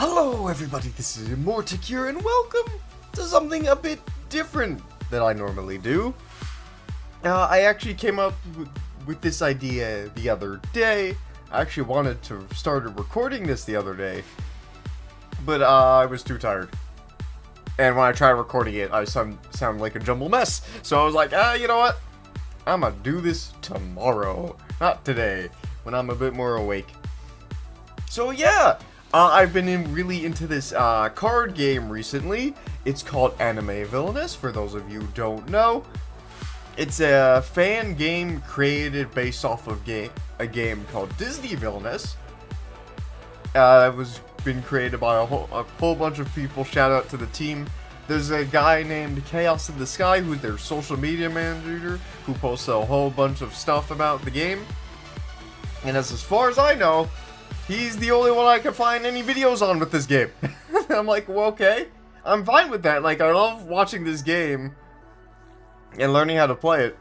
Hello everybody, this is Emortic here, and welcome to something a bit different than I normally do. I actually came up with this idea the other day. I actually wanted to start recording this the other day, but I was too tired. And when I tried recording it, I sound like a jumbled mess. So I was like, you know what? I'm gonna do this tomorrow, not today, when I'm a bit more awake. So yeah! I've been really into this card game recently. It's called Villainous, for those of you who don't know. It's a fan game created based off of a game called Disney Villainous. It was been created by a whole bunch of people. Shout out to the team. There's a guy named Chaos in the Sky, who's their social media manager, who posts a whole bunch of stuff about the game. And as far as I know, he's the only one I can find any videos on with this game. I'm like, well, okay. I'm fine with that. Like, I love watching this game and learning how to play it.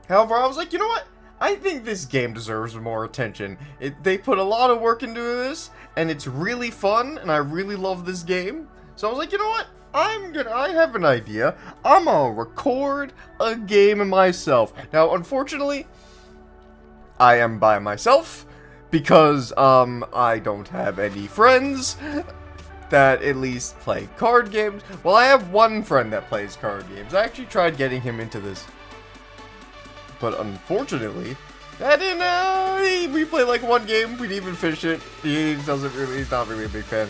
However, I was like, you know what? I think this game deserves more attention. They put a lot of work into this, and it's really fun, and I really love this game. So I was like, you know what? I have an idea. I'm gonna record a game myself. Now, unfortunately, I am by myself, because, I don't have any friends that at least play card games. Well, I have one friend that plays card games. I actually tried getting him into this. But unfortunately, that didn't, we played like one game, we didn't even finish it. He's not really a big fan.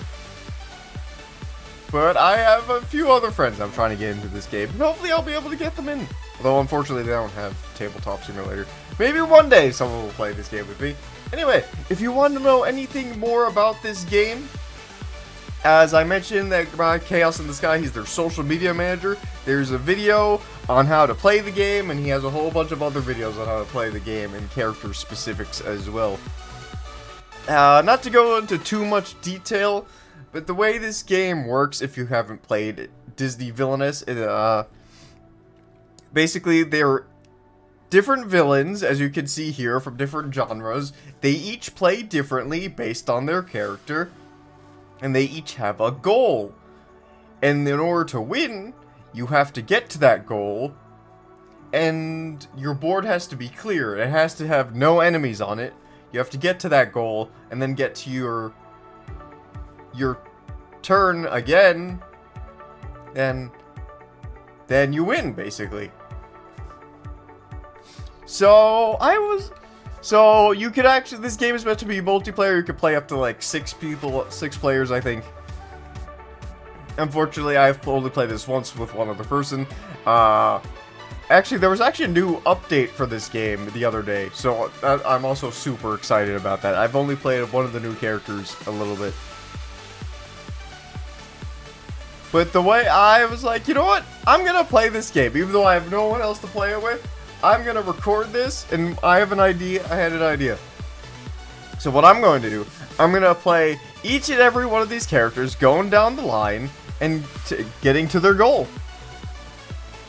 But I have a few other friends I'm trying to get into this game, and hopefully I'll be able to get them in. Although, unfortunately, they don't have Tabletop Simulator. Maybe one day someone will play this game with me. Anyway, if you want to know anything more about this game, as I mentioned that Chaos in the Sky, he's their social media manager. There's a video on how to play the game, and he has a whole bunch of other videos on how to play the game and character specifics as well. Not to go into too much detail, but the way this game works, if you haven't played Disney Villainous, basically they're different villains, as you can see here, from different genres. They each play differently based on their character, and they each have a goal. And in order to win, you have to get to that goal, and your board has to be clear. It has to have no enemies on it. You have to get to that goal, and then get to your turn again, and then you win, basically. So you could actually, this game is meant to be multiplayer. You could play up to like 6 players, I think. Unfortunately, I've only played this once with one other person. Actually, there was actually a new update for this game the other day, so I'm also super excited about that. I've only played one of the new characters a little bit. But the way I was like, you know what? I'm gonna play this game, even though I have no one else to play it with. I'm gonna record this, and I have an idea. I had an idea. So what I'm going to do, I'm gonna play each and every one of these characters going down the line and getting to their goal.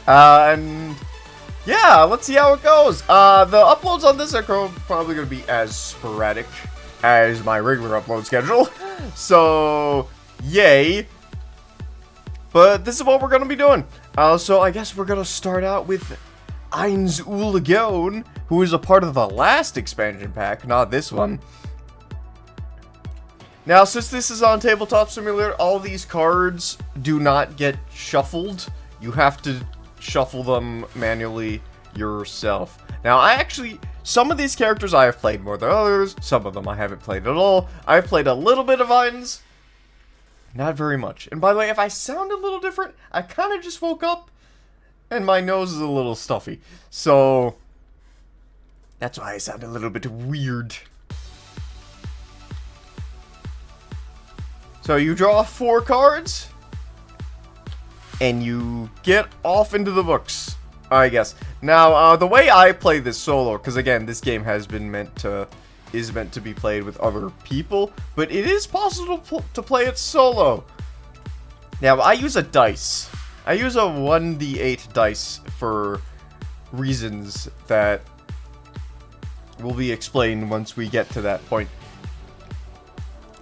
And yeah, let's see how it goes. The uploads on this are probably gonna be as sporadic as my regular upload schedule. So yay! But this is what we're gonna be doing. So I guess we're gonna start out with Ainz Ooal, who is a part of the last expansion pack, not this one. Now, since this is on Tabletop Simulator, all these cards do not get shuffled. You have to shuffle them manually yourself. Now, some of these characters I have played more than others. Some of them I haven't played at all. I've played a little bit of Ainz. Not very much. And by the way, if I sound a little different, I kind of just woke up and my nose is a little stuffy. So that's why I sound a little bit weird. So you draw 4 cards, and you get off into the books, I guess. Now, the way I play this solo, because again, this game is meant to be played with other people, but it is possible to play it solo. Now, I use a dice. I use a 1d8 dice for reasons that will be explained once we get to that point.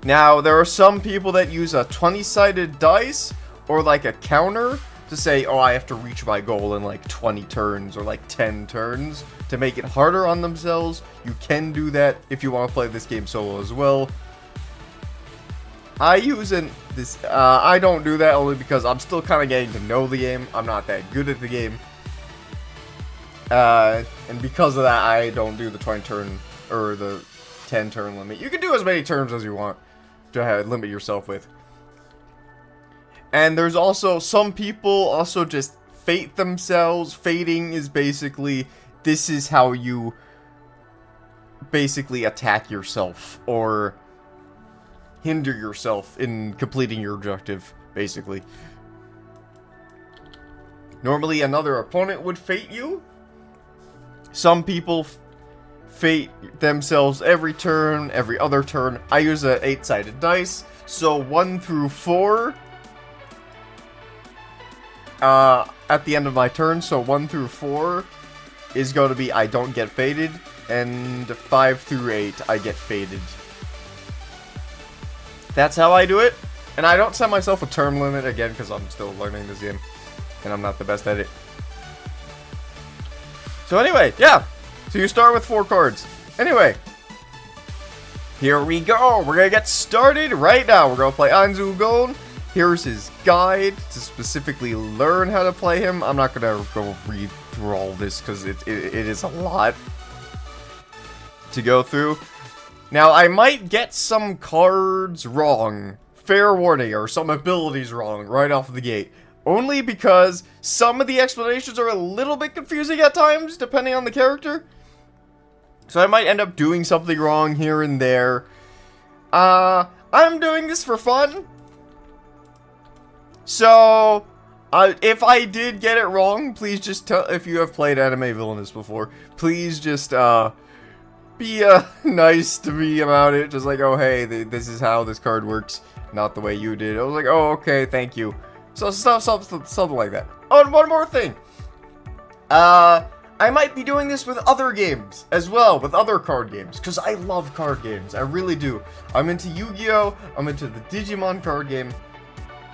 Now, there are some people that use a 20-sided dice, or like a counter, to say, oh, I have to reach my goal in like 20 turns, or like 10 turns, to make it harder on themselves. You can do that if you want to play this game solo as well. I don't do that only because I'm still kind of getting to know the game. I'm not that good at the game. And because of that, I don't do the 20 turn, or the 10 turn limit. You can do as many turns as you want to limit yourself with. And there's also some people also just fate themselves. Fating is basically, this is how you basically attack yourself or hinder yourself in completing your objective, basically. Normally another opponent would fate you. Some people fate themselves every turn, every other turn. I use an 8-sided dice, so 1 through 4 at the end of my turn, so 1 through 4 is going to be I don't get fated, and 5 through 8 I get fated. That's how I do it, and I don't set myself a turn limit, again, because I'm still learning this game, and I'm not the best at it. So anyway, yeah, so you start with 4 cards. Anyway, here we go, we're going to get started right now. We're going to play Ainz Ooal. Here's his guide to specifically learn how to play him. I'm not going to go read through all this, because it is a lot to go through. Now, I might get some cards wrong, fair warning, or some abilities wrong right off the gate. Only because some of the explanations are a little bit confusing at times, depending on the character. So I might end up doing something wrong here and there. I'm doing this for fun. So, if I did get it wrong, please just tell, if you have played anime Villainous before, please just, be nice to me about it. Just like, oh hey, this is how this card works, not the way you did. I was like, oh okay, thank you. So something like that. Oh, and one more thing. I might be doing this with other games as well, with other card games, because I love card games. I really do. I'm into Yu-Gi-Oh! I'm into the Digimon card game.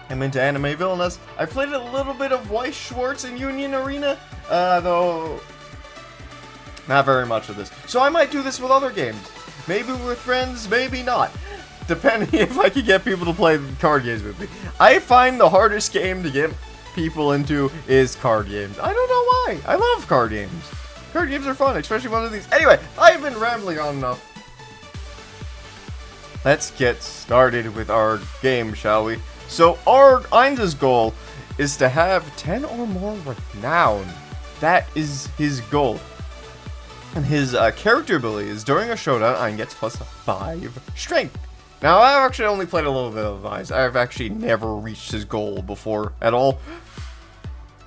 I'm into anime Villainous. I played a little bit of Weiss Schwartz in Union Arena, though not very much of this. So I might do this with other games. Maybe with friends, maybe not. Depending if I can get people to play card games with me. I find the hardest game to get people into is card games. I don't know why. I love card games. Card games are fun, especially one of these. Anyway, I've been rambling on enough. Let's get started with our game, shall we? So our Ainz's goal is to have 10 or more renown. That is his goal. And his character ability is during a showdown, Ainz gets plus 5 strength. Now, I've actually only played a little bit of Ainz. I've actually never reached his goal before at all.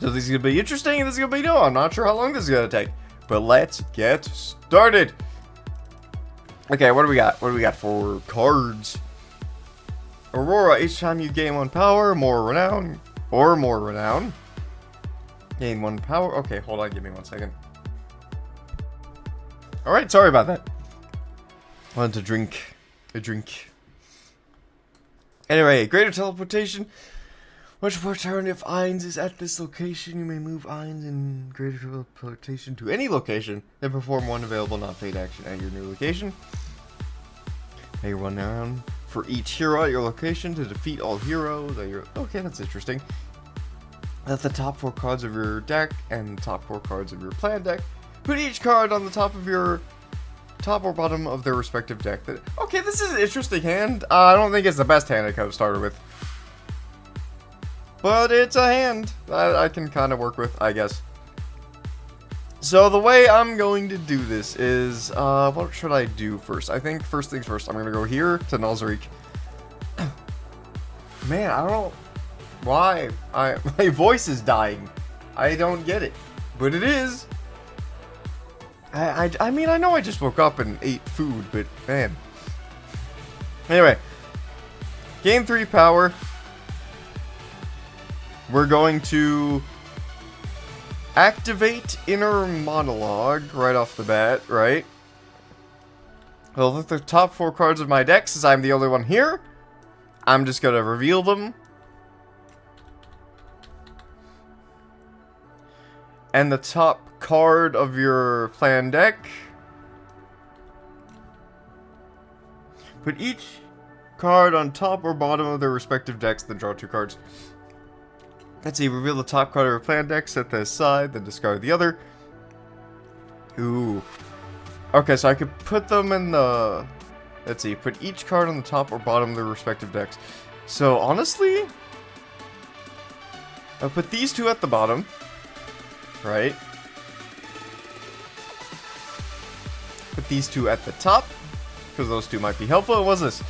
So this is going to be interesting, and this is going to be new. I'm not sure how long this is going to take. But let's get started. Okay, what do we got? What do we got for cards? Aurora, each time you gain 1 power, more renown, or more renown. Gain 1 power. Okay, hold on, give me 1 second. Alright, sorry about that. I wanted to drink a drink. Anyway, greater teleportation. Once per turn, if Ainz is at this location, you may move Ainz in greater teleportation to any location, then perform 1 available not-fate action at your new location. May run down for each hero at your location to defeat all heroes at your... Okay, that's interesting. At the top 4 cards of your deck and the top 4 cards of your plan deck. Put each card on the top of your... top or bottom of their respective deck. Okay, this is an interesting hand. I don't think it's the best hand I could have started with. But it's a hand that I can kind of work with, I guess. So the way I'm going to do this is, what should I do first? I think first things first, I'm going to go here to Nazarick. Man, I don't know why. My voice is dying. I don't get it. But it is. I mean, I know I just woke up and ate food, but man. Anyway. Gain 3 power. We're going to activate Inner Monologue right off the bat, right? Well, with the top 4 cards of my deck, since I'm the only one here, I'm just gonna reveal them. And the top card of your plan deck. Put each card on top or bottom of their respective decks, then draw 2 cards. Let's see, reveal the top card of your plan deck, set that aside, then discard the other. Ooh. Okay, so I could put them in the... Let's see, put each card on the top or bottom of their respective decks. So, honestly, I'll put these 2 at the bottom. Right? Put these 2 at the top, because those 2 might be helpful. And what's this?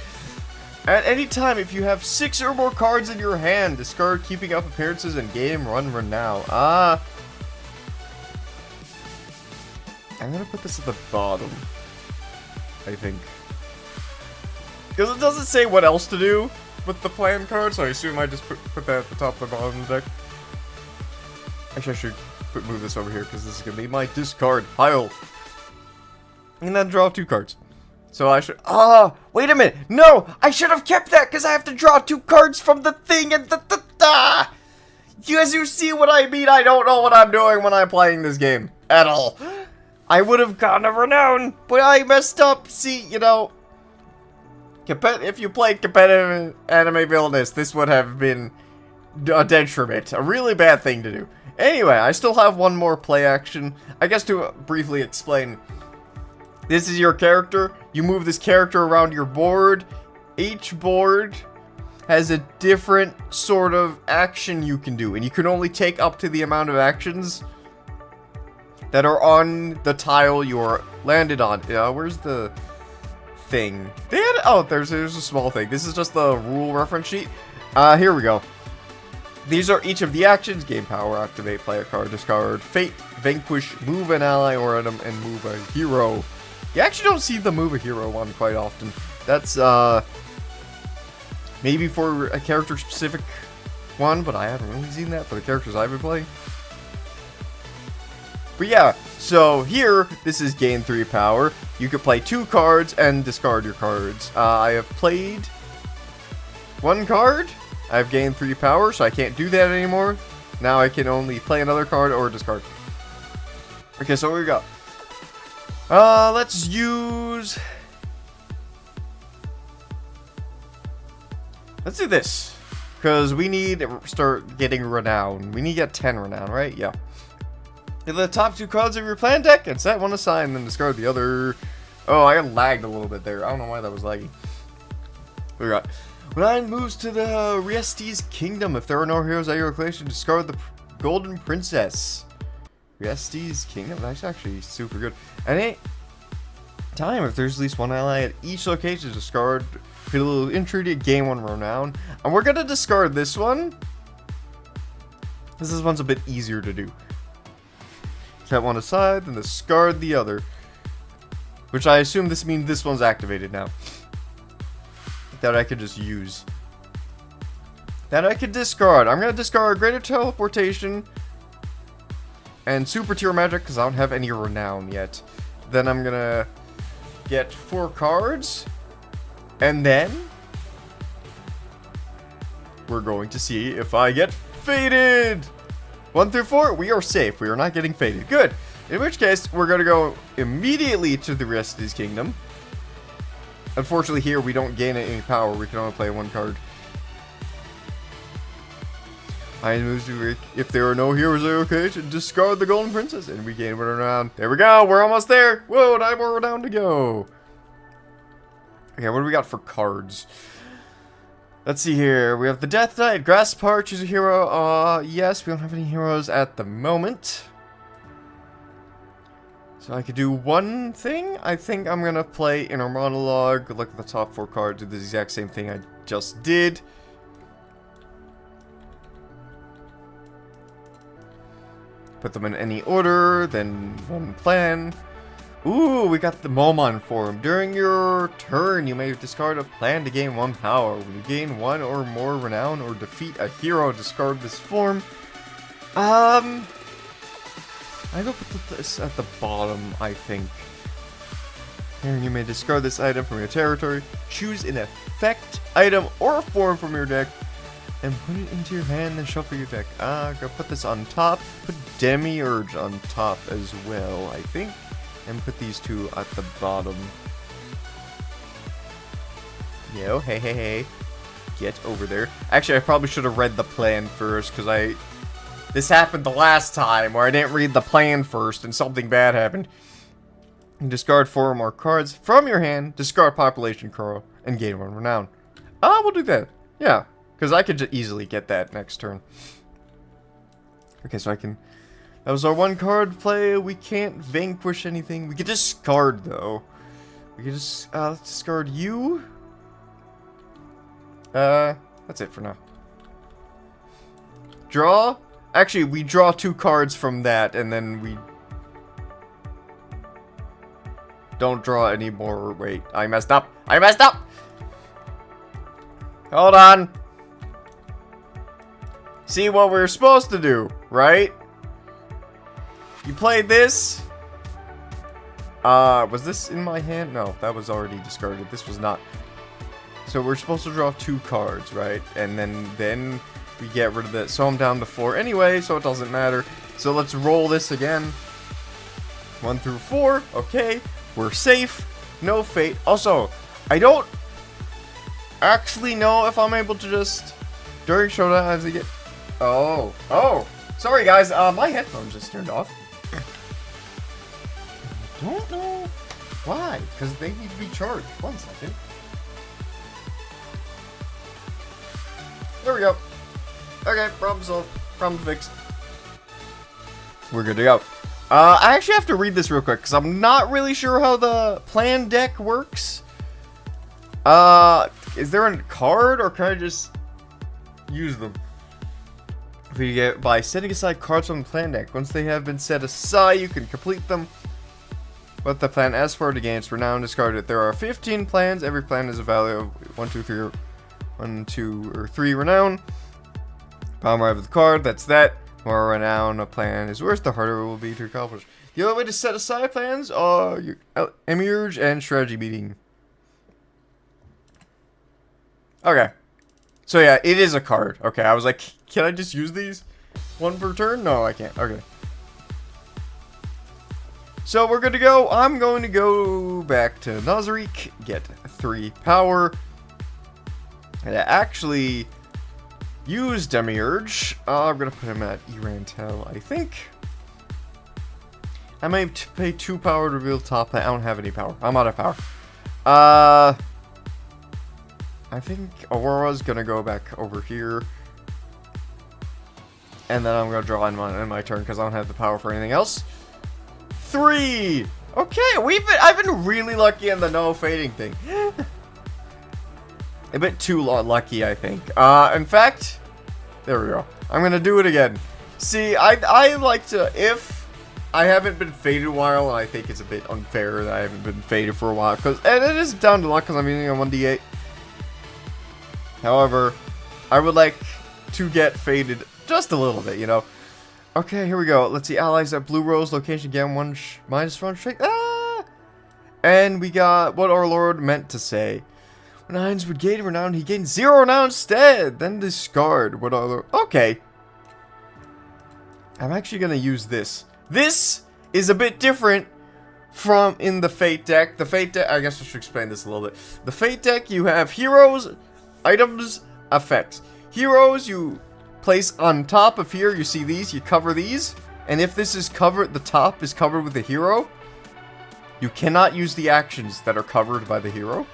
At any time, if you have 6 or more cards in your hand, discard keeping up appearances and game run renown. I'm gonna put this at the bottom, I think. Because it doesn't say what else to do with the plan card, so I assume I just put that at the top of the bottom of the deck. Actually, I should move this over here, because this is gonna be my discard pile. And then draw 2 cards. So I should... wait a minute! No! I should have kept that, because I have to draw 2 cards from the thing and As you see what I mean, I don't know what I'm doing when I'm playing this game. At all. I would have gotten a renown, but I messed up. See, you know... If you played competitive anime Villainous, this would have been a detriment. A really bad thing to do. Anyway, I still have one more play action. I guess to briefly explain... This is your character. You move this character around your board. Each board has a different sort of action you can do. And you can only take up to the amount of actions that are on the tile you're landed on. Where's the thing? There's a small thing. This is just the rule reference sheet. Here we go. These are each of the actions. Gain power, activate, play a card, discard, fate, vanquish, move an ally or item, and move a hero. You actually don't see the move a hero one quite often. That's, maybe for a character-specific one, but I haven't really seen that for the characters I've been playing. But yeah, so here, this is gain 3 power. You can play 2 cards and discard your cards. I have played 1 card. I've gained 3 power, so I can't do that anymore. Now I can only play another card or discard. Okay, so what we got? Let's use... Let's do this. Because we need to start getting renown. We need to get 10 renown, right? Yeah. Get the top 2 cards of your plan deck and set one aside and then discard the other. Oh, I got lagged a little bit there. I don't know why that was laggy. What we got? When I moves to the Riesti's Kingdom, if there are no heroes at your location, discard the Golden Princess. Riesti's Kingdom? That's actually super good. At any time, if there's at least 1 ally at each location, discard, put a little entry to gain 1 renown. And we're gonna discard this one. This one's a bit easier to do. Set one aside, then discard the other. Which I assume this means this one's activated now. That I could just use. That I could discard. I'm gonna discard Greater Teleportation and Super Tier Magic because I don't have any renown yet. Then I'm gonna get 4 cards. And then we're going to see if I get faded. 1 through 4, we are safe. We are not getting faded. Good. In which case, we're gonna go immediately to the Riesti's Kingdom. Unfortunately, here we don't gain any power. We can only play 1 card. Ainz moves to if there are no heroes at location, discard the Golden Princess, and we gain 1 renown. There we go. We're almost there. Whoa, 9 more renown to go. Okay, what do we got for cards? Let's see here. We have the Death Knight, Grasspar, choose a hero. Yes, we don't have any heroes at the moment. So I could do one thing. I think I'm gonna play Inner Monologue, look at the top 4 cards, do the exact same thing I just did. Put them in any order, then one plan. Ooh, we got the Momon form. During your turn, you may discard a plan to gain 1 power. When you gain 1 or more renown or defeat a hero, discard this form. I go put this at the bottom, I think. Here you may discard this item from your territory, choose an effect, item, or form from your deck, and put it into your hand, then shuffle your deck. Go put this on top, put Demiurge on top as well, I think, and put these two at the bottom. Yo, hey, get over there. Actually, I probably should have read the plan first, because this happened the last time, where I didn't read the plan first, and something bad happened. Discard 4 or more cards from your hand, discard population card, and gain 1 renown. We'll do that. Yeah, because I could just easily get that next turn. Okay, so I can... That was our 1 card play. We can't vanquish anything. We can discard, though. We can just... let's discard you. That's it for now. Draw? Actually, we draw 2 cards from that, and then we... Don't draw any more. Wait, I messed up. Hold on. See what we're supposed to do, right? You played this. Was this in my hand? No, that was already discarded. This was not. So we're supposed to draw 2 cards, right? And then we get rid of that. So I'm down to 4 anyway, so it doesn't matter. So let's roll this again. 1 through 4. Okay. We're safe. No fate. Also, I don't actually know if I'm able to just... During showdown as I get... Oh. Sorry, guys. My headphones just turned off. I don't know why. Because they need to be charged. 1 second. There we go. Okay, problem solved. Problem fixed. We're good to go. I actually have to read this real quick, because I'm not really sure how the plan deck works. Is there a card, or can I just use them? If you get by setting aside cards from the plan deck. Once they have been set aside, you can complete them. What the plan asks for to gain its renown, discard it. There are 15 plans. Every plan is a value of 1, 2, or 3 renown. Bottom right of the card, that's that. The more renown a plan is worth, the harder it will be to accomplish. The other way to set aside plans are your Emerge and Strategy Meeting. Okay. So yeah, it is a card. Okay, I was like, can I just use these? 1 per turn? No, I can't. Okay. So we're good to go. I'm going to go back to Nazarick, get 3 power. And actually... use Demiurge. I'm gonna put him at Erantel, I think. I may pay 2 power to reveal top. I don't have any power. I'm out of power. I think Aurora's gonna go back over here. And then I'm gonna draw in my turn because I don't have the power for anything else. 3! Okay, I've been really lucky in the no fading thing. A bit too lucky, I think. In fact, there we go. I'm gonna do it again. See, I like to, if I haven't been faded a while, and I think it's a bit unfair that I haven't been faded for a while, and it is down to luck because I'm using a 1d8. However, I would like to get faded just a little bit, you know. Okay, here we go. Let's see. Allies at Blue Rose location again. -1 strength. And we got what our Lord meant to say. When Ainz would gain renown, he gained 0 renown instead. Then discard what other... Okay. I'm actually going to use this. This is a bit different from in the Fate deck. The Fate deck... I guess I should explain this a little bit. The Fate deck, you have heroes, items, effects. Heroes, you place on top of here. You see these. You cover these. And if this is covered... The top is covered with a hero, you cannot use the actions that are covered by the hero.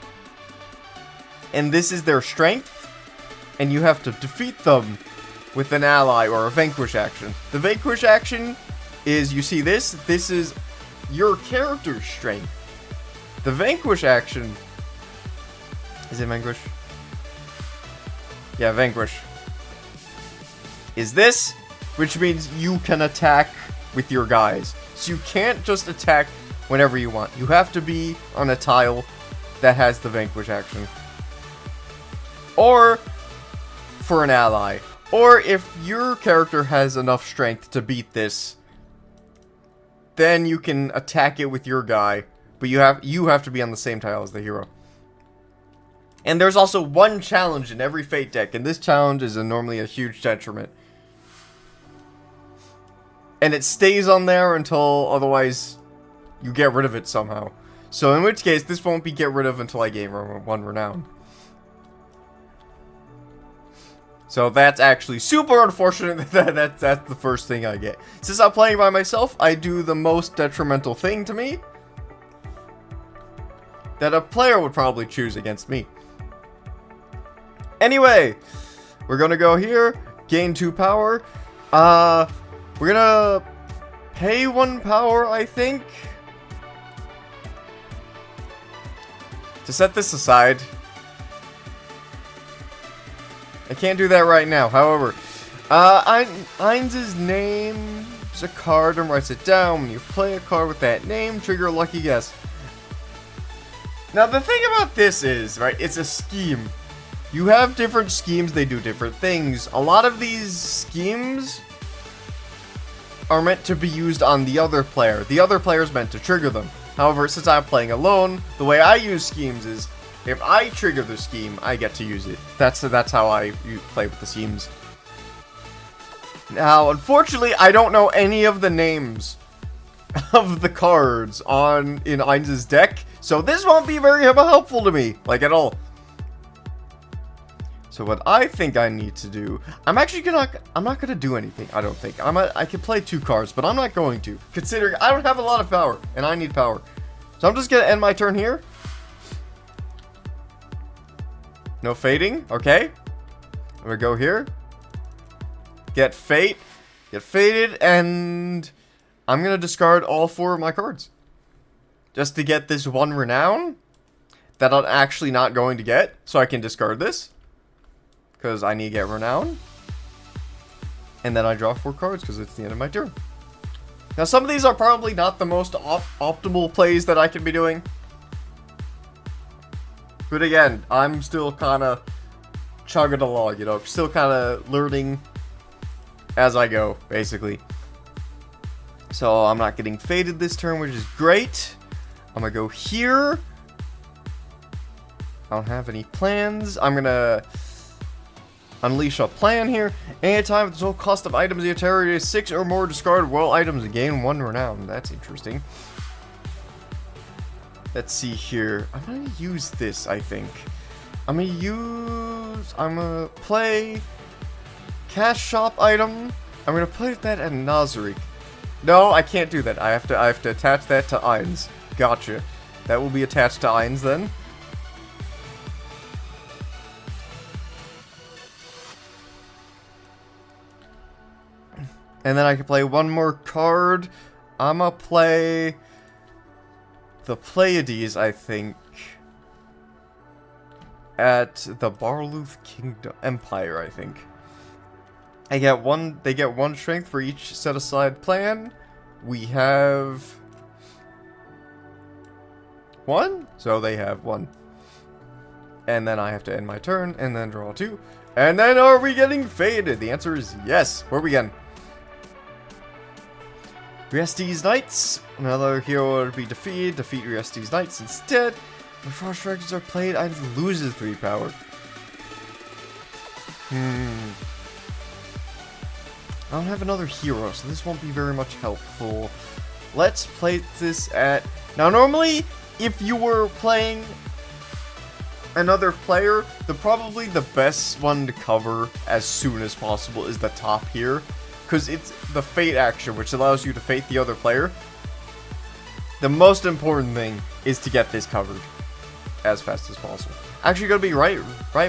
And this is their strength, and you have to defeat them with an ally or a vanquish action. The vanquish action is, you see this? This is your character's strength. The vanquish action... Is it vanquish? Yeah, vanquish. Is this, which means you can attack with your guys. So you can't just attack whenever you want. You have to be on a tile that has the vanquish action. Or for an ally. Or if your character has enough strength to beat this, then you can attack it with your guy. But you have to be on the same tile as the hero. And there's also one challenge in every Fate deck, and this challenge is normally a huge detriment. And it stays on there until otherwise you get rid of it somehow. So in which case, this won't be get rid of until I gain 1 renown. So that's actually super unfortunate that that's the first thing I get. Since I'm playing by myself, I do the most detrimental thing to me that a player would probably choose against me. Anyway, we're gonna go here, gain 2 power. We're gonna pay 1 power, I think, to set this aside. I can't do that right now. However, Ainz's name is a card and writes it down. When you play a card with that name, trigger a lucky guess. Now, the thing about this is, right, it's a scheme. You have different schemes, they do different things. A lot of these schemes are meant to be used on the other player. The other player is meant to trigger them. However, since I'm playing alone, the way I use schemes is, if I trigger the scheme, I get to use it. That's how I play with the schemes. Now, unfortunately, I don't know any of the names of the cards in Ainz's deck, so this won't be very helpful to me, like at all. So what I think I need to do, I'm not gonna do anything. I don't think I can play 2 cards, but I'm not going to, considering I don't have a lot of power and I need power. So I'm just gonna end my turn here. No fading, okay. I'm gonna go here, get faded, and I'm gonna discard all 4 of my cards just to get this 1 renown that I'm actually not going to get, so I can discard this. Because I need to get renown. And then I draw 4 cards because it's the end of my turn. Now, some of these are probably not the most optimal plays that I can be doing. But again, I'm still kind of chugging along, you know. Still kind of learning as I go, basically. So I'm not getting faded this turn, which is great. I'm going to go here. I don't have any plans. I'm going to unleash a plan here. Anytime the total cost of items in your territory is 6 or more, discard well items and gain 1 renown. That's interesting. Let's see here. I'm gonna use this, I think. I'm gonna play cash shop item. I'm gonna play that at Nazarick. No, I can't do that. I have to attach that to Ainz. Gotcha. That will be attached to Ainz then. And then I can play 1 more card. I'ma play the Pleiades, I think, at the Barluth Kingdom Empire, I think. They get 1 strength for each set aside plan. We have 1, so they have 1. And then I have to end my turn and then draw 2. And then are we getting faded? The answer is yes. Where are we getting? Riestes Knights. Another hero would be defeated. Defeat Riestes Knights instead. When Frost Dragons are played, Ainz loses 3 power. I don't have another hero, so this won't be very much helpful. Let's play this at... Now, normally, if you were playing another player, probably the best one to cover as soon as possible is the top here. Because it's the fate action, which allows you to fate the other player. The most important thing is to get this covered as fast as possible. Actually, gonna be right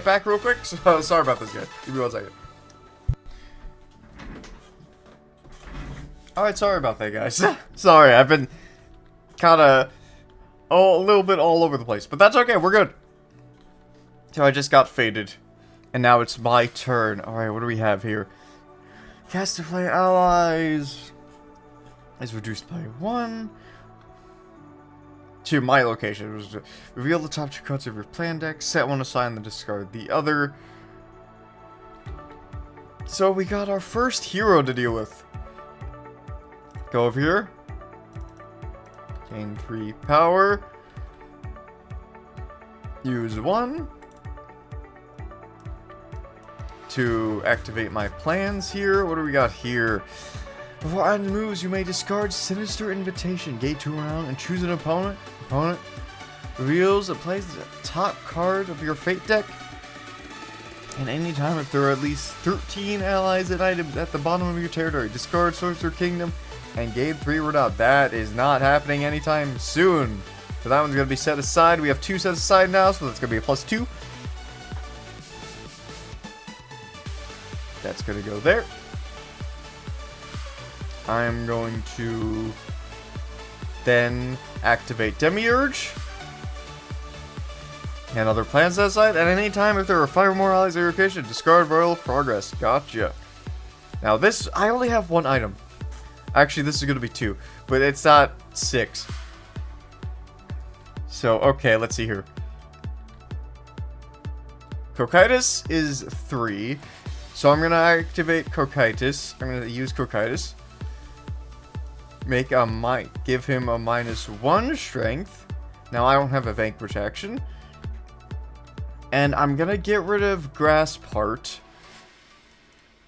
back real quick. So, sorry about this, guys. Give me 1 second. Alright, sorry about that, guys. Sorry, I've been kind of a little bit all over the place. But that's okay, we're good. So I just got faded. And now it's my turn. Alright, what do we have here? Cast to play allies is reduced by 1 to my location. Reveal the top 2 cards of your plan deck. Set 1 aside and discard the other. So we got our first hero to deal with. Go over here. Gain 3 power. Use 1 to activate my plans here. What do we got here? Before ending moves, you may discard Sinister Invitation. Gate 2 around and choose an opponent. Opponent reveals and plays the top card of your fate deck. And anytime if there are at least 13 allies and items at the bottom of your territory, discard Sorcerer Kingdom and gain 3 word. That is not happening anytime soon. So that one's going to be set aside. We have 2 set aside now, so that's going to be a +2. That's going to go there. I'm going to then activate Demiurge. And other plans set aside. At any time, if there are 5 or more allies at your location, discard Royal Progress. Gotcha. Now this, I only have 1 item. Actually, this is going to be 2, but it's not 6. So, okay, let's see here. Cocytus is 3. So I'm going to activate Cocytus. I'm going to use Cocytus. Give him a -1 strength. Now I don't have a Vanquish action. And I'm going to get rid of Grasp Heart.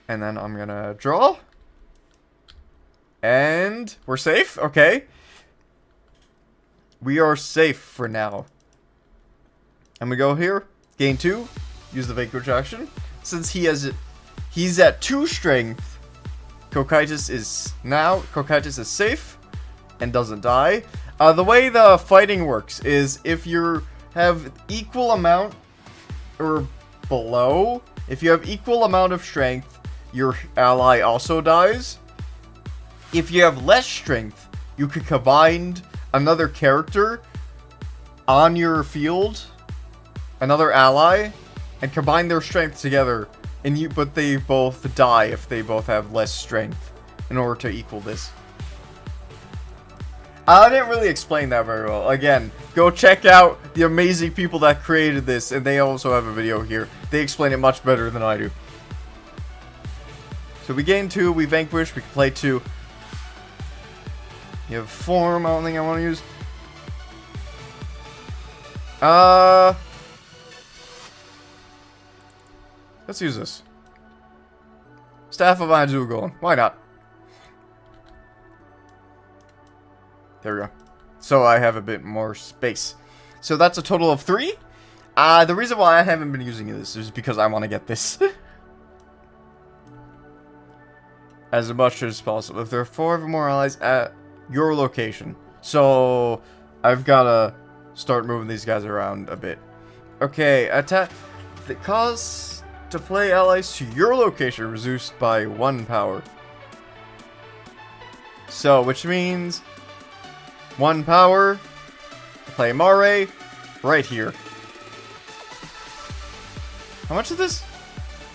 And then I'm going to draw. And we're safe. Okay. We are safe for now. I'm going to go here. Gain 2. Use the Vanquish action. Since he's at 2 strength, Cocytus is safe and doesn't die. The way the fighting works is if you have equal amount or below, if you have equal amount of strength, your ally also dies. If you have less strength, you can combine another character on your field, another ally, and combine their strength together. But they both die if they both have less strength in order to equal this. I didn't really explain that very well. Again, go check out the amazing people that created this, and they also have a video here. They explain it much better than I do. So we gain 2, we vanquish, we can play 2. You have form, I don't think I want to use. Let's use this. Staff of Ainz Ooal. Why not? There we go. So I have a bit more space. So that's a total of 3. The reason why I haven't been using this is because I want to get this. As much as possible. If there are 4 or more allies at your location. So I've got to start moving these guys around a bit. Okay, attack. The cost to play allies to your location reduced by 1 power. So, which means 1 power. Play Mare right here. How much is this?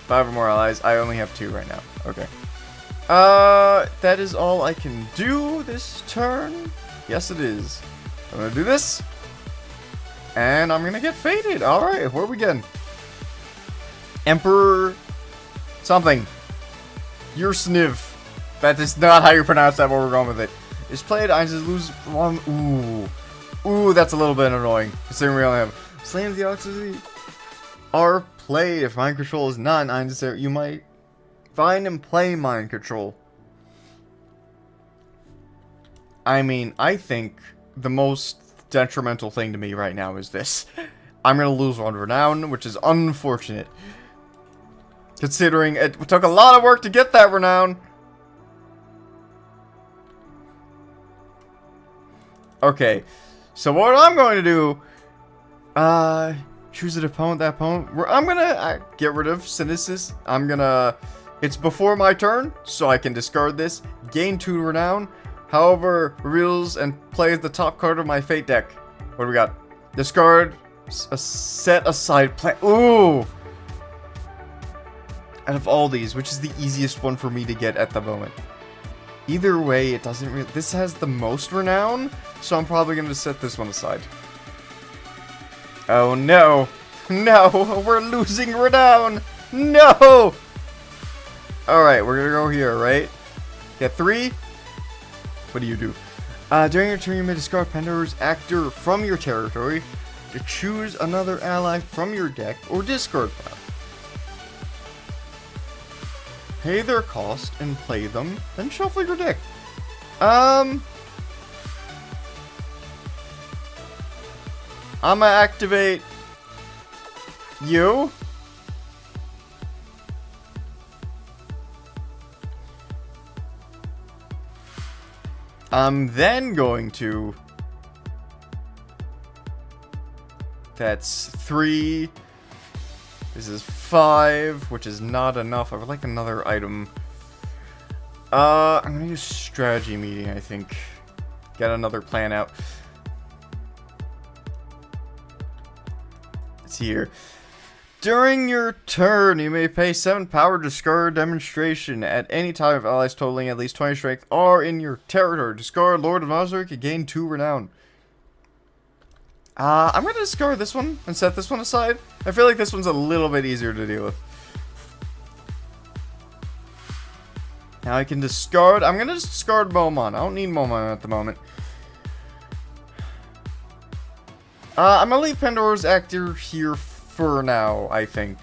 5 or more allies. I only have 2 right now. Okay. That is all I can do this turn. Yes, it is. I'm gonna do this. And I'm gonna get faded. Alright, where are we getting? Emperor something. Your sniv. That is not how you pronounce that, but we're going with it. Is played, Ainz lose 1. Ooh. Ooh, that's a little bit annoying. Considering we only have Slain the Oxy are played. If mind control is not unnecessary, you might find and play mind control. I mean, I think the most detrimental thing to me right now is this. I'm gonna lose 1 renown, which is unfortunate. Considering it took a lot of work to get that renown. Okay, so what I'm going to do, choose an opponent, I'm gonna get rid of Cynicis. It's before my turn, so I can discard this, gain 2 renown, however, reveals and plays the top card of my fate deck. What do we got? Discard a set aside play. Ooh! Out of all these, which is the easiest one for me to get at the moment? Either way, it doesn't really... This has the most renown, so I'm probably going to set this one aside. Oh no! No! We're losing renown! No! Alright, we're going to go here, right? Get 3. What do you do? During your turn, you may discard Pandora's Actor from your territory to choose another ally from your deck or discard them. Pay their cost and play them, then shuffle your deck. I'm gonna activate you. I'm then going to... That's 3. This is 5, which is not enough. I would like another item. I'm gonna use strategy meeting, I think. Get another plan out. It's here. During your turn, you may pay 7 power to discard demonstration at any time if allies totaling at least 20 strength are in your territory. Discard Lord of Nazarick and gain 2 renown. I'm going to discard this one and set this one aside. I feel like this one's a little bit easier to deal with. Now I can discard... I'm going to discard Momon. I don't need Momon at the moment. I'm going to leave Pandora's Actor here for now, I think.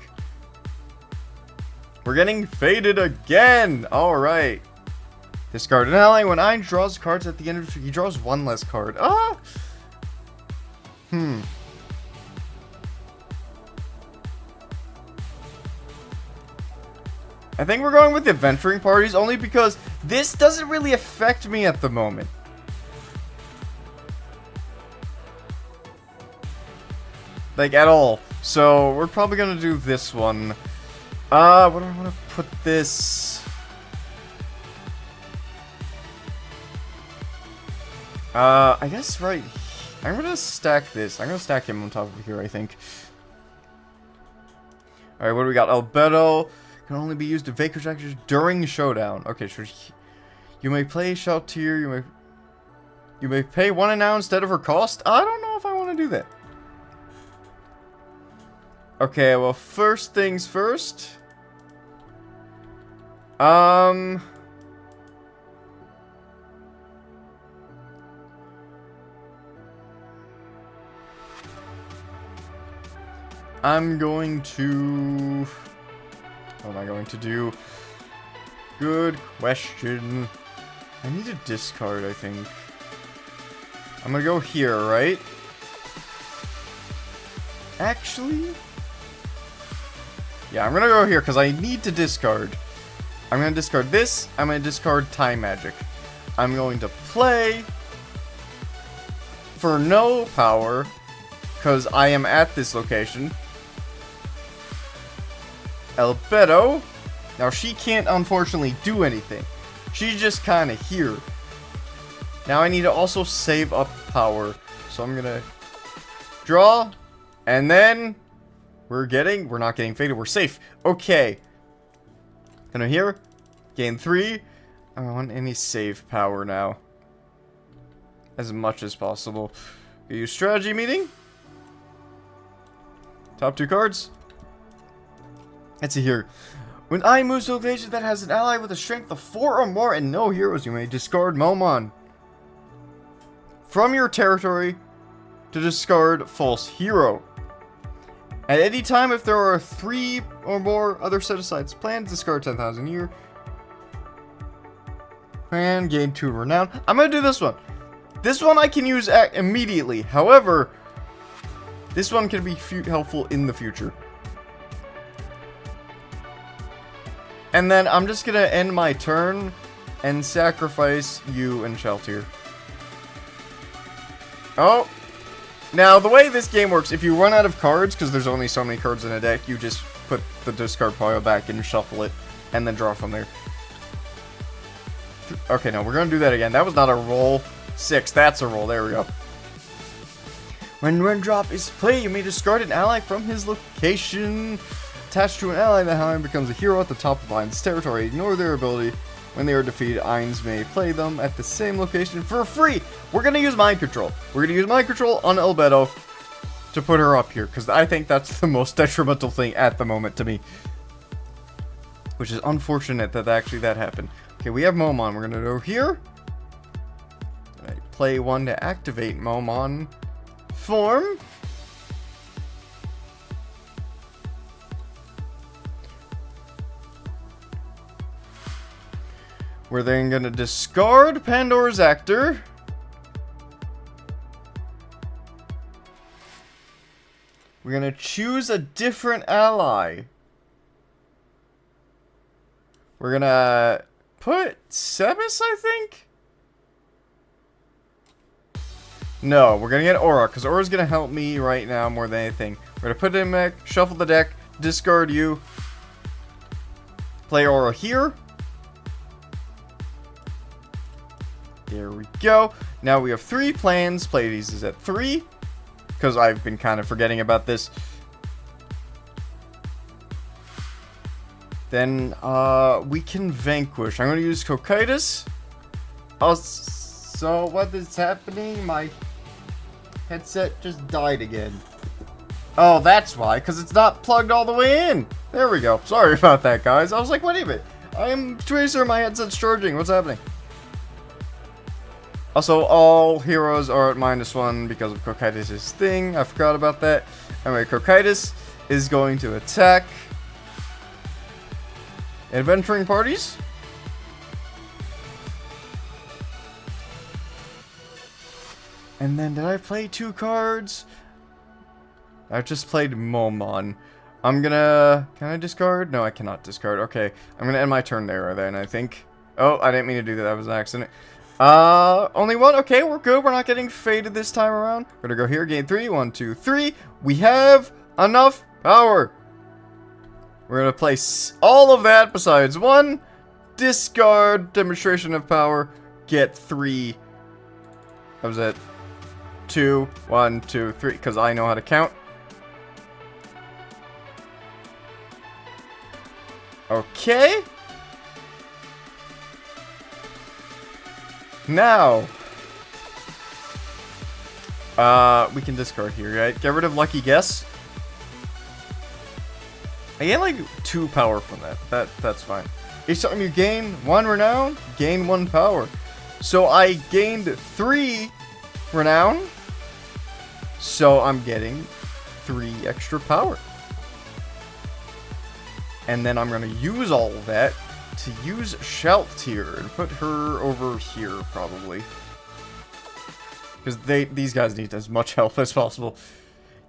We're getting faded again! Alright. Discard an ally. When Ainz draws cards at the end of the turn, he draws 1 less card. I think we're going with the adventuring parties only because this doesn't really affect me at the moment. Like, at all. So, we're probably gonna do this one. Where do I want to put this? I guess right... I'm gonna stack this. I'm gonna stack him on top of here, I think. Alright, what do we got? Albedo can only be used to vacate actions during showdown. Okay, sure. You may play Shaltir. You may pay 1 now instead of her cost. I don't know if I want to do that. Okay, well, first things first. I'm going to... What am I going to do? Good question. I need a discard, I think. I'm gonna go here, right? Actually... Yeah, I'm gonna go here because I need to discard. I'm gonna discard this. I'm gonna discard Time Magic. I'm going to play for no power because I am at this location. Albedo. Now she can't unfortunately do anything. She's just kind of here. Now I need to also save up power. So I'm gonna draw and then we're not getting faded. We're safe. Okay. Can I here? Gain 3. I don't want any save power now. As much as possible. Use strategy meeting. Top 2 cards. Let's see here. When I moves to a location that has an ally with a strength of 4 or more and no heroes, you may discard Momon from your territory to discard False Hero. At any time, if there are 3 or more other set-asides planned, discard 10,000 a year. And gain 2 renown. I'm going to do this one. This one I can use immediately. However, this one can be helpful in the future. And then I'm just going to end my turn and sacrifice you and Shaltir. Oh. Now, the way this game works, if you run out of cards, because there's only so many cards in a deck, you just put the discard pile back and shuffle it, and then draw from there. Okay, no, we're going to do that again. That was not a roll. 6, that's a roll. There we go. When run drop is played, you may discard an ally from his location. Attached to an ally, the ally becomes a hero at the top of Ainz territory. Ignore their ability. When they are defeated, Ainz may play them at the same location for free. We're going to use Mind Control. We're going to use Mind Control on Albedo to put her up here, because I think that's the most detrimental thing at the moment to me. Which is unfortunate that actually that happened. Okay, we have Momon. We're going to go here. play 1 to activate Momon form. We're then going to discard Pandora's Actor. We're going to choose a different ally. We're going to put Sebas, I think? No, we're going to get Aura, because Aura's going to help me right now more than anything. We're going to put it in deck, shuffle the deck, discard you. Play Aura here. There we go. Now we have 3 plans. Pleiades is at 3. Because I've been kind of forgetting about this. Then, we can Vanquish. I'm going to use Cocytus. Oh, so what is happening? My headset just died again. Oh, that's why. Because it's not plugged all the way in. There we go. Sorry about that, guys. I was like, wait a minute. I am Tracer. My headset's charging. What's happening? Also, all heroes are at -1 because of Cocytus' thing. I forgot about that. Anyway, Cocytus is going to attack adventuring parties. And then, did I play 2 cards? I just played Momon. I'm gonna... Can I discard? No, I cannot discard. Okay, I'm gonna end my turn there then, I think. Oh, I didn't mean to do that. That was an accident. Only 1? Okay, we're good. We're not getting faded this time around. We're gonna go here, gain 3. 1, 2, 3. We have enough power. We're gonna place all of that besides 1. Discard, demonstration of power. Get 3. That was it. 2, 1, 2, 3. Because I know how to count. Okay. Now, we can discard here, right? Get rid of Lucky Guess. I get like 2 power from that. That's fine. Each time you gain 1 renown, gain 1 power. So I gained 3 renown. So I'm getting 3 extra power. And then I'm going to use all of that to use Shout here and put her over here, probably. Because these guys need as much help as possible.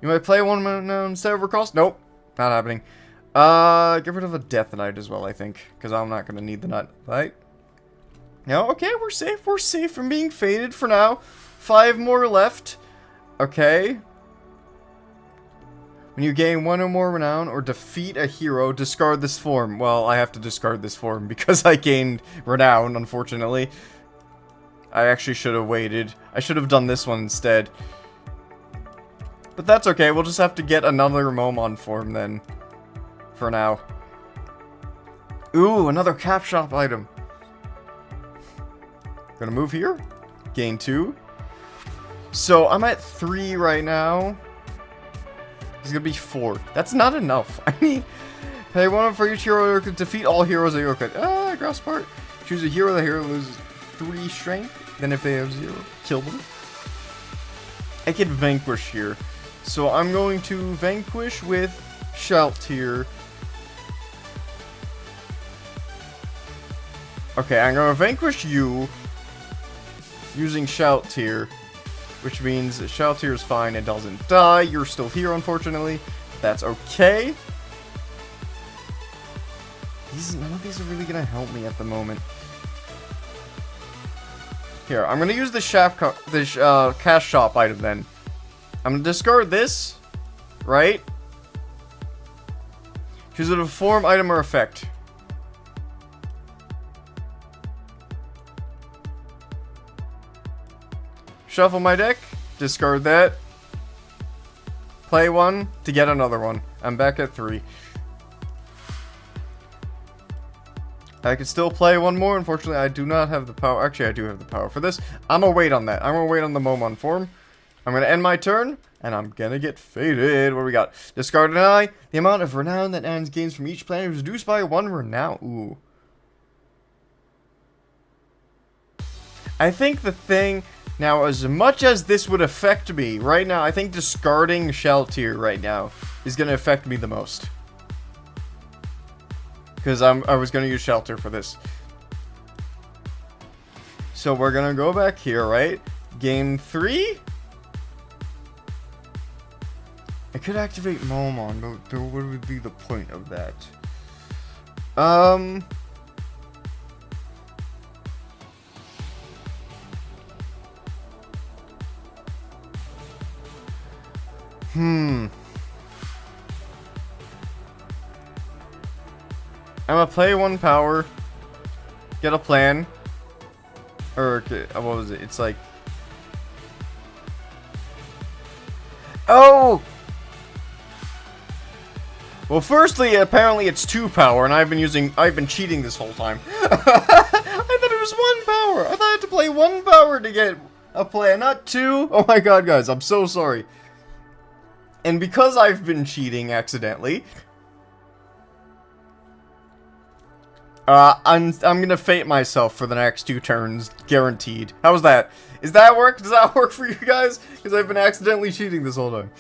You might play 1 instead of Recross? Nope, not happening. Get rid of a Death Knight as well, I think. Because I'm not going to need the Nut, right? No, okay, we're safe. We're safe from being faded for now. 5 more left. Okay. When you gain 1 or more renown or defeat a hero, discard this form. Well, I have to discard this form because I gained renown, unfortunately. I actually should have waited. I should have done this one instead. But that's okay. We'll just have to get another Momon form then. For now. Ooh, another cap shop item. Gonna move here. Gain 2. So I'm at 3 right now. It's gonna be 4. That's not enough. I mean, pay 1 for each hero to defeat all heroes that you look at. Grass part. Choose a hero. The hero loses 3 strength. Then if they have 0, kill them. I can Vanquish here. So I'm going to Vanquish with Shout here. Okay, I'm gonna Vanquish you using Shout here. Which means that Shout is fine, it doesn't die. You're still here, unfortunately. That's okay. None of these are really gonna help me at the moment. Here, I'm gonna use the cash shop item then. I'm gonna discard this, right? Choose it a form, item, or effect. Shuffle my deck, discard that, play 1 to get another one. I'm back at 3. I can still play 1 more. Unfortunately, I do not have the power. Actually, I do have the power for this. I'm gonna wait on that. I'm gonna wait on the Momon form. I'm gonna end my turn, and I'm gonna get faded. What do we got? Discard an eye. The amount of renown that Ainz gains from each planet is reduced by 1 renown. Ooh. I think the thing... Now, as much as this would affect me, right now, I think discarding Sheltier right now is going to affect me the most. Because I was going to use Shelter for this. So we're going to go back here, right? Game 3? I could activate Momon, but what would be the point of that? I'm gonna play 1 power, get a plan, or what was it? It's like, oh! Well, firstly, apparently it's 2 power, and I've been cheating this whole time. I thought it was 1 power. I thought I had to play 1 power to get a plan, not 2. Oh my god, guys, I'm so sorry. And because I've been cheating accidentally, I'm gonna fate myself for the next 2 turns, guaranteed. How's that? Does that work for you guys? Because I've been accidentally cheating this whole time.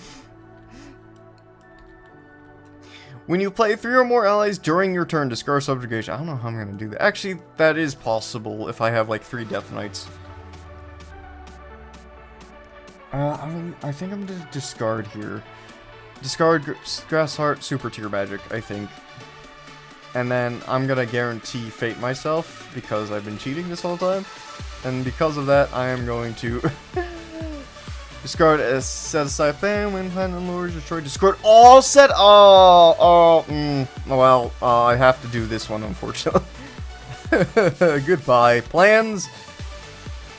When you play 3 or more allies during your turn, discard subjugation. I don't know how I'm gonna do that. Actually, that is possible if I have like 3 Death Knights. I think I'm gonna discard here. Discard Grassheart Super Tier Magic, I think. And then I'm gonna guarantee fate myself because I've been cheating this whole time. And because of that, I am going to discard a set aside plan when Planet Lords destroyed. Discard all set. Well, I have to do this one, unfortunately. Goodbye, plans.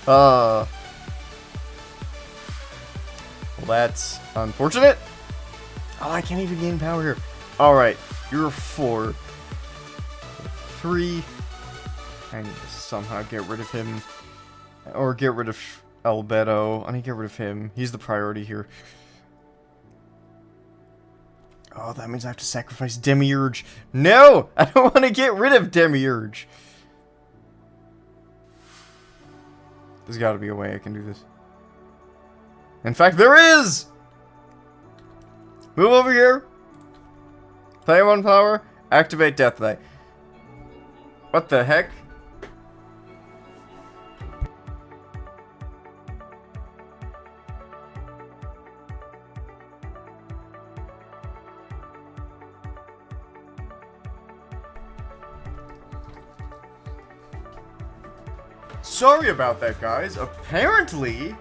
Well, that's unfortunate. Oh, I can't even gain power here. Alright, you're 4. 3. I need to somehow get rid of him. Or get rid of Albedo. I need to get rid of him. He's the priority here. Oh, that means I have to sacrifice Demiurge. No! I don't want to get rid of Demiurge. There's got to be a way I can do this. In fact, there is! Move over here. Play 1 power. Activate Death Knight. What the heck? Sorry about that, guys. Apparently,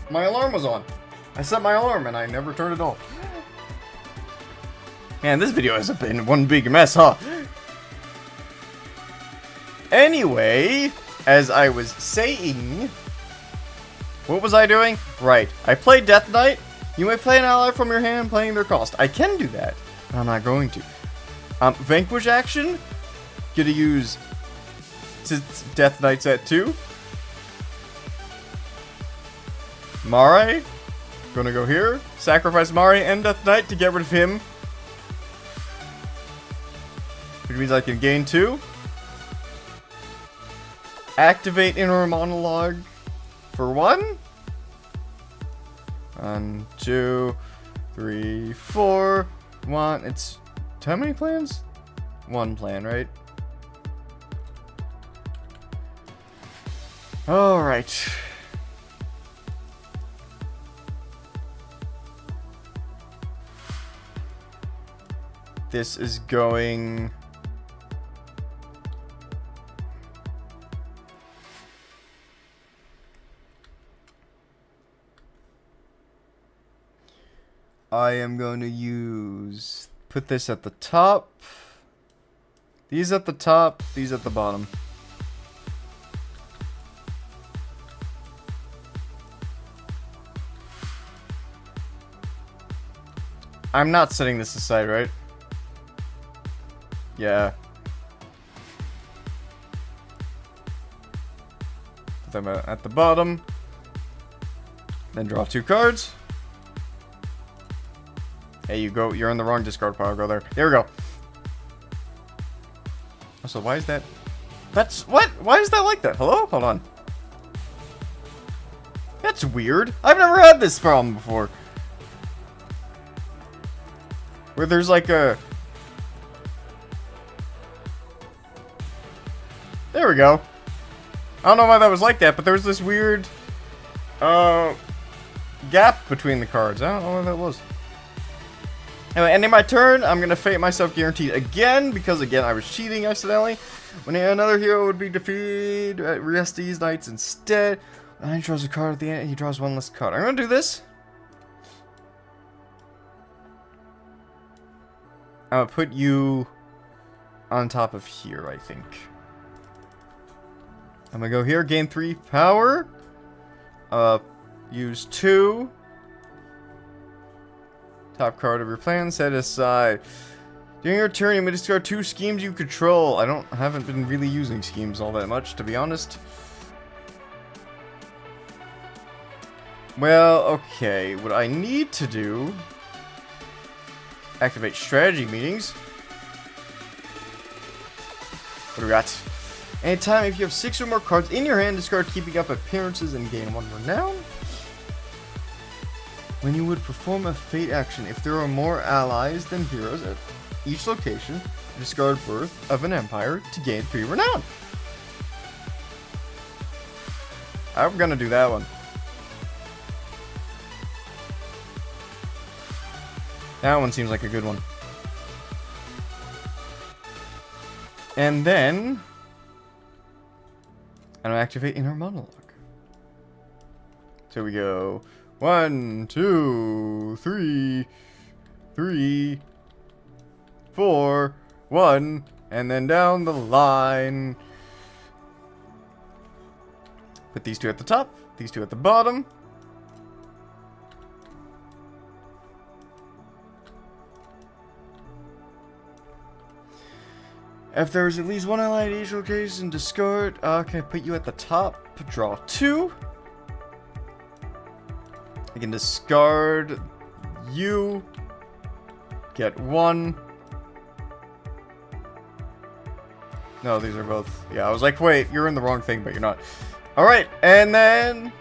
my alarm was on. I set my alarm and I never turned it off. Man, this video has been one big mess, huh? Anyway, as I was saying, what was I doing? Right, I played Death Knight. You may play an ally from your hand playing their cost. I can do that, but I'm not going to. Vanquish action. Gonna use Death Knights at 2. Mare. Gonna go here. Sacrifice Mare and Death Knight to get rid of him. Which means I can gain 2. Activate Inner Monologue for 1. 1, 2, 3, 4. 1. It's how many plans? 1 plan, right? Alright. This is going... I am going to use... Put this at the top. These at the top, these at the bottom. I'm not setting this aside, right? Yeah. Put them at the bottom. Then draw 2 cards. Hey, you go. You're in the wrong discard pile. Go there. There we go. Also, why is that? That's what? Why is that like that? Hello? Hold on. That's weird. I've never had this problem before. Where there's like a... There we go. I don't know why that was like that, but there was this weird... gap between the cards. I don't know what that was. Anyway, ending my turn, I'm gonna fate myself guaranteed again, because again, I was cheating accidentally. When another hero would be defeated, rest these knights instead. When he draws a card at the end, he draws one less card. I'm gonna do this. I'm gonna put you on top of here, I think. I'm gonna go here, gain 3 power. Use 2. Top card of your plan, set aside. During your turn, you may discard 2 schemes you control. I haven't been really using schemes all that much, to be honest. Well, okay. What I need to do... Activate strategy meetings. What do we got? Anytime if you have 6 or more cards in your hand, discard keeping up appearances and gain 1 renown. When you would perform a fate action, if there are more allies than heroes at each location, discard Birth of an Empire to gain 3 renown. I'm gonna do that one. That one seems like a good one. And then... I'm gonna activate Inner Monologue. So we go... 1, 2, 3, 3, 4, 1, and then down the line. Put these 2 at the top, these 2 at the bottom. If there's at least 1 ally at each location, discard. Okay, put you at the top, draw 2. I can discard you, get 1. No, these are both. Yeah, I was like, wait, you're in the wrong thing, but you're not. Alright, and then...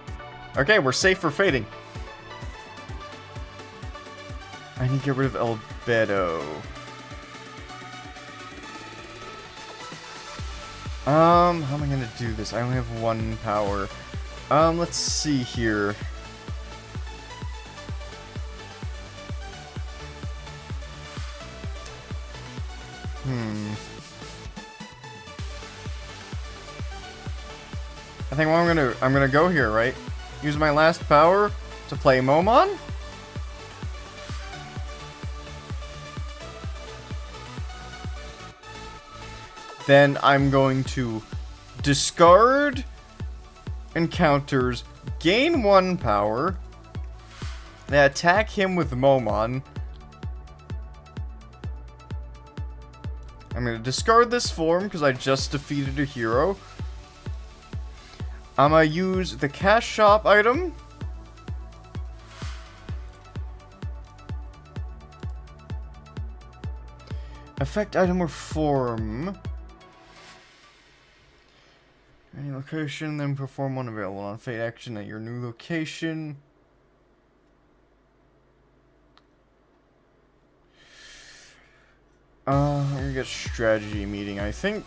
Okay, we're safe for fading. I need to get rid of Albedo. How am I gonna do this? I only have 1 power. Let's see here. I think what I'm gonna go here, right? Use my last power to play Momon. Then I'm going to discard encounters, gain 1 power, then attack him with Momon. I'm going to discard this form because I just defeated a hero. I'm going to use the cash shop item. Effect item or form. Any location, then perform one available on fate action at your new location. I'm gonna get strategy meeting, I think.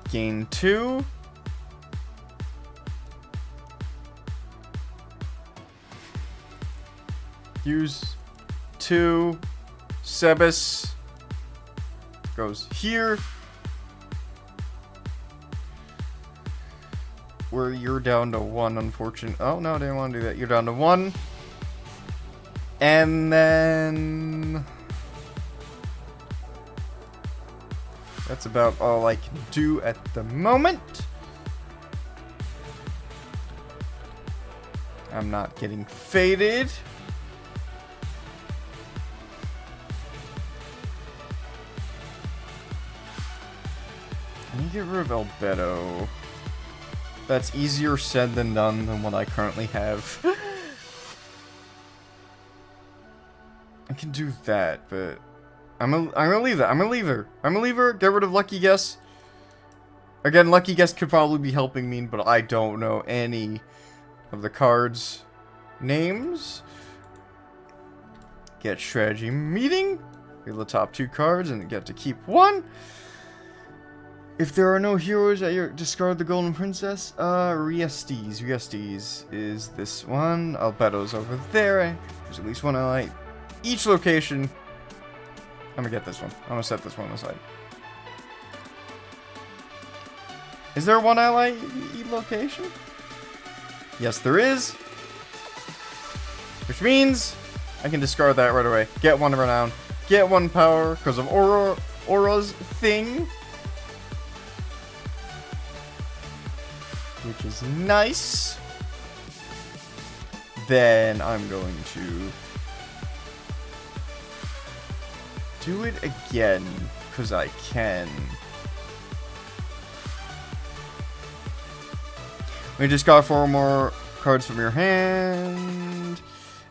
Gain 2. Use 2. Sebas goes here. Where you're down to 1, unfortunately. Oh, no, I didn't want to do that. You're down to 1. And then... That's about all I can do at the moment. I'm not getting faded. I need to get rid of Albedo. That's easier said than done than what I currently have. I can do that, but I'm gonna leave that. I'm gonna leave her. Get rid of Lucky Guess. Again, Lucky Guest could probably be helping me, but I don't know any of the cards' names. Get strategy meeting. Get the top 2 cards and get to keep 1. If there are no heroes at your discard the Golden Princess. Riestes. Riestes is this one. Albedo's over there. There's at least one ally. Each location. I'm gonna get this one. I'm gonna set this one aside. Is there one ally each location? Yes, there is. Which means I can discard that right away. Get 1 renown. Get 1 power because of Aura's thing. Which is nice. Then I'm going to do it again because I can. We just got 4 more cards from your hand.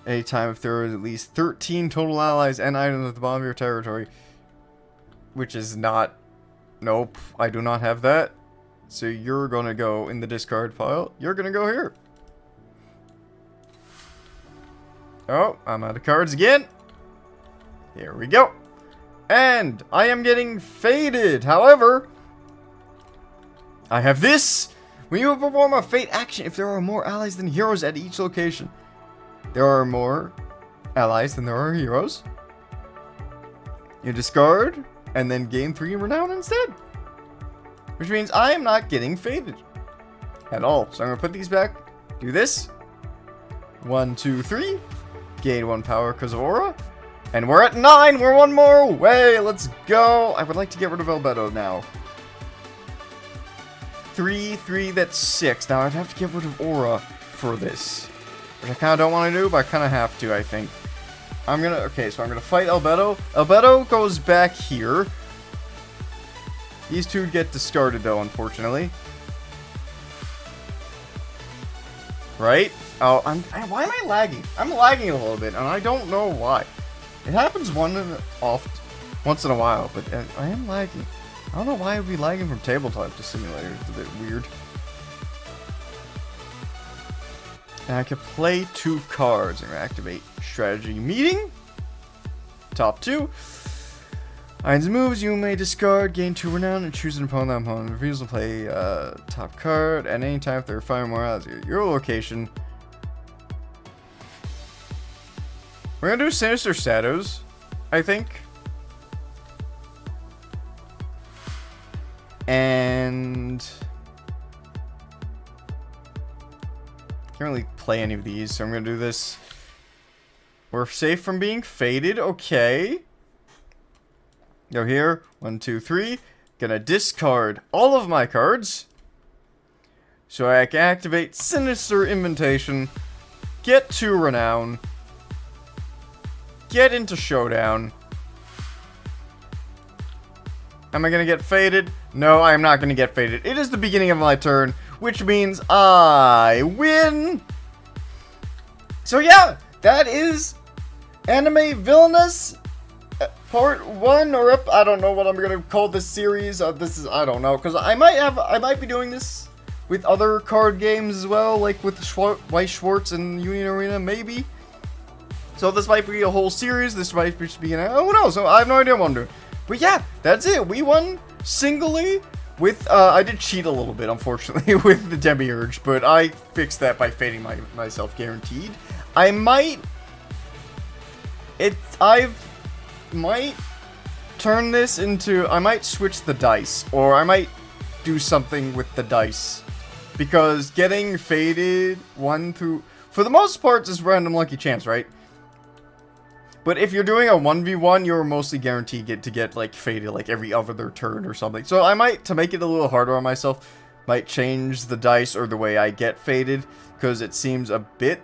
Anytime if there are at least 13 total allies and items at the bottom of your territory. Which is not... Nope, I do not have that. So you're going to go in the discard pile. You're going to go here. Oh, I'm out of cards again. Here we go. And I am getting faded. However, I have this. When you perform a fate action, if there are more allies than heroes at each location. There are more allies than there are heroes. You discard and then gain 3 renown instead. Which means I am not getting faded at all. So I'm going to put these back. Do this. 1, 2, 3. Gain 1 power because of Aura. And we're at 9. We're 1 more away. Let's go. I would like to get rid of Albedo now. 3, 3, that's 6. Now I'd have to get rid of Aura for this. Which I kind of don't want to do, but I kind of have to, I think. Okay, so I'm going to fight Albedo. Albedo goes back here. These 2 get discarded, though, unfortunately. Right? Oh, why am I lagging? I'm lagging a little bit, and I don't know why. It happens once in a while, but I am lagging. I don't know why I'd be lagging from tabletop to simulator. It's a bit weird. And I can play 2 cards and activate strategy meeting. Top 2. Ainz moves, you may discard, gain 2 renown, and choose an opponent. That opponent refuses to play top card at any time if there are 5 more allies at your location. We're gonna do Sinister Shadows, I think. And can't really play any of these, so I'm gonna do this. We're safe from being faded, okay. Go here, 1, 2, 3. Gonna discard all of my cards. So I can activate Sinister Invitation. Get 2 renown. Get into Showdown. Am I gonna get faded? No, I am not gonna get faded. It is the beginning of my turn, which means I win. So yeah, that is Anime Villainous Part 1 or up. I don't know what I'm gonna call this series. I don't know, because I might be doing this with other card games as well, like with White Schwartz and Union Arena, maybe. So this might be a whole series. This might just be who knows? So I have no idea what I'm doing. But yeah, that's it. We won singly with I did cheat a little bit, unfortunately, with the Demiurge, but I fixed that by fading myself guaranteed. I might turn this into, I might switch the dice, or I might do something with the dice, because getting faded for the most part is random lucky chance, right? But if you're doing a 1v1, you're mostly guaranteed to get like faded like every other turn or something. So I might, to make it a little harder on myself, might change the dice or the way I get faded, because it seems a bit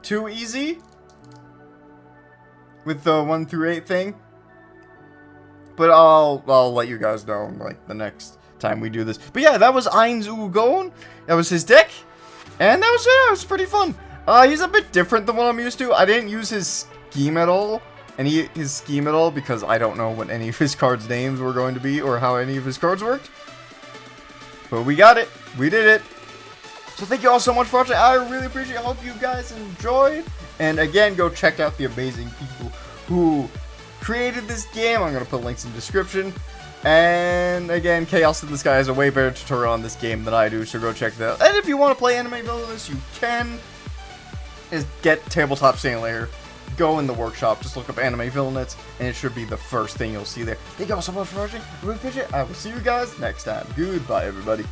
too easy with the 1 through 8 thing. But I'll let you guys know like the next time we do this. But yeah, that was Ainz Ooal. That was his deck, and that was, yeah, it was pretty fun. He's a bit different than what I'm used to. I didn't use his scheme at all, because I don't know what any of his cards' names were going to be or how any of his cards worked. But we got it. We did it. So thank you all so much for watching. I really appreciate it. I hope you guys enjoyed. And again, go check out the amazing people who created this game. I'm going to put links in the description. And again, Chaos in the Sky has a way better tutorial on this game than I do, so go check that out. And if you want to play Anime Villainous, you can. Is get Tabletop Simulator. Go in the workshop, just look up Anime Villainous, and it should be the first thing you'll see there. Thank you all so much for watching. I really appreciate it. I will see you guys next time. Goodbye, everybody.